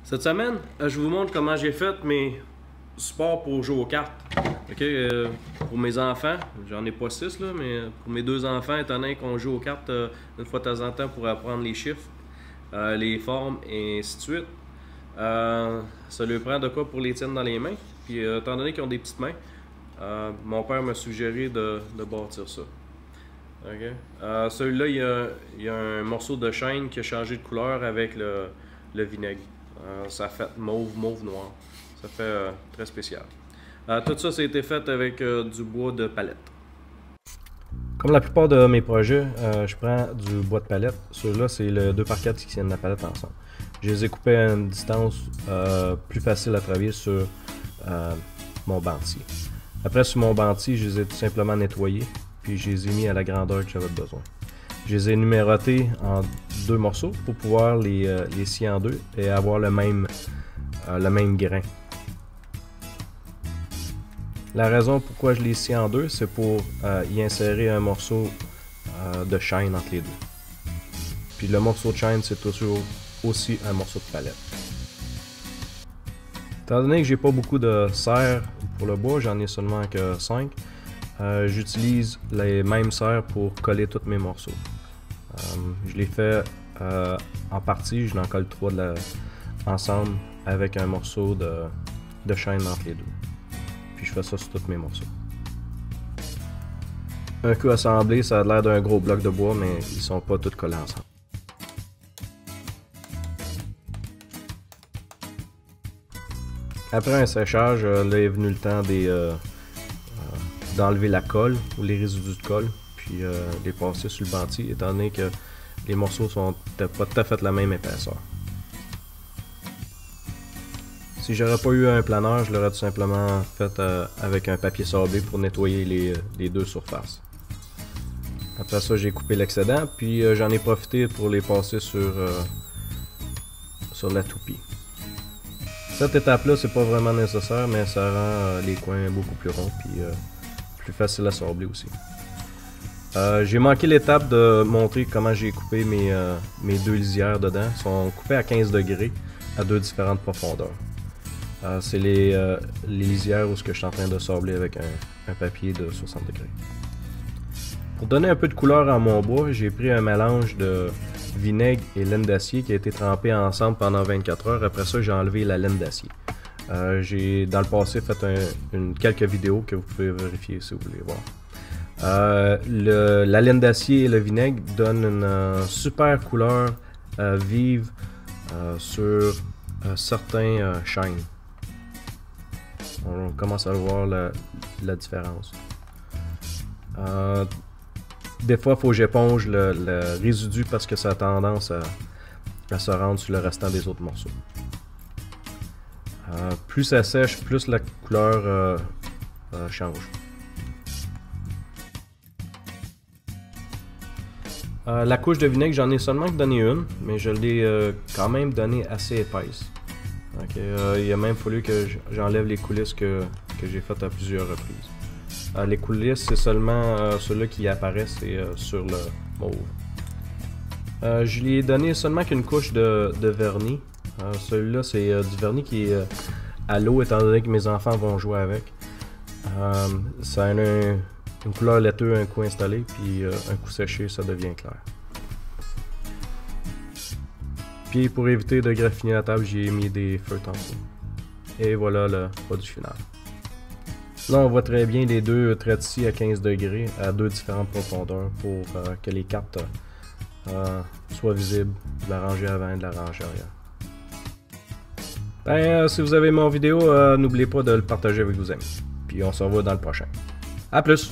Cette semaine, je vous montre comment j'ai fait mes supports pour jouer aux cartes. Ok, pour mes enfants, j'en ai pas 6 là, mais pour mes 2 enfants, étant donné qu'on joue aux cartes une fois de temps en temps pour apprendre les chiffres, les formes et ainsi de suite. Ça lui prend de quoi pour les tiennes dans les mains. Puis étant donné qu'ils ont des petites mains, mon père m'a suggéré de bâtir ça. Okay. Celui-là, il y a un morceau de chêne qui a changé de couleur avec le vinaigre. Ça fait mauve noir. Ça fait très spécial. Tout ça, ça a été fait avec du bois de palette. Comme la plupart de mes projets, je prends du bois de palette. Celui-là, c'est le 2x4 qui tiennent la palette ensemble. Je les ai coupés à une distance plus facile à travailler sur mon bantier. Après, sur mon bantier, je les ai tout simplement nettoyés, puis je les ai mis à la grandeur que j'avais besoin. Je les ai numérotés en 2 morceaux pour pouvoir les scier en 2 et avoir le même grain. La raison pourquoi je les scie en 2, c'est pour y insérer un morceau de chêne entre les deux. Puis le morceau de chêne, c'est toujours aussi un morceau de palette. Étant donné que j'ai pas beaucoup de serres pour le bois, j'en ai seulement que 5, j'utilise les mêmes serres pour coller tous mes morceaux. Je les fais en partie, je en colle 3 ensemble avec un morceau de chêne entre les deux. Puis je fais ça sur tous mes morceaux. Un coup assemblé, ça a l'air d'un gros bloc de bois, mais ils sont pas tous collés ensemble. Après un séchage, là est venu le temps d'enlever la colle ou les résidus de colle, puis les passer sur le bantier, étant donné que les morceaux sont pas tout à fait la même épaisseur. Si j'aurais pas eu un planeur, je l'aurais tout simplement fait avec un papier sablé pour nettoyer les 2 surfaces. Après ça, j'ai coupé l'excédent, puis j'en ai profité pour les passer sur la toupie. Cette étape-là, c'est pas vraiment nécessaire, mais ça rend les coins beaucoup plus ronds, puis plus facile à sabler aussi. J'ai manqué l'étape de montrer comment j'ai coupé mes 2 lisières dedans. Ils sont coupés à 15 degrés à 2 différentes profondeurs. C'est les lisières où je suis en train de sabler avec un papier de 60 degrés. Pour donner un peu de couleur à mon bois, j'ai pris un mélange de vinaigre et laine d'acier qui a été trempé ensemble pendant 24 heures. Après ça, j'ai enlevé la laine d'acier. J'ai dans le passé fait quelques vidéos que vous pouvez vérifier si vous voulez voir. La laine d'acier et le vinaigre donnent une super couleur vive sur certains chênes. On commence à voir la différence. Des fois, il faut que j'éponge le résidu parce que ça a tendance à se rendre sur le restant des autres morceaux. Plus ça sèche, plus la couleur change. La couche de vinaigre, j'en ai seulement donné une, mais je l'ai quand même donné assez épaisse. Il a même fallu que j'enlève les coulisses que j'ai faites à plusieurs reprises. Les coulisses, c'est seulement ceux-là qui apparaissent sur le mauve. Je lui ai donné seulement qu'une couche de vernis. Celui-là, c'est du vernis qui est à l'eau, étant donné que mes enfants vont jouer avec. Ça a une couleur laiteuse un coup installé, puis un coup séché, ça devient clair. Puis pour éviter de graffiner la table, j'ai mis des feutres en dessous. Et voilà le produit final. Là, on voit très bien les 2 traits ici à 15 degrés à 2 différentes profondeurs pour que les cartes soient visibles de la rangée avant et de la rangée arrière. Si vous avez mon vidéo, n'oubliez pas de le partager avec vos amis. Puis on se revoit dans le prochain. A plus!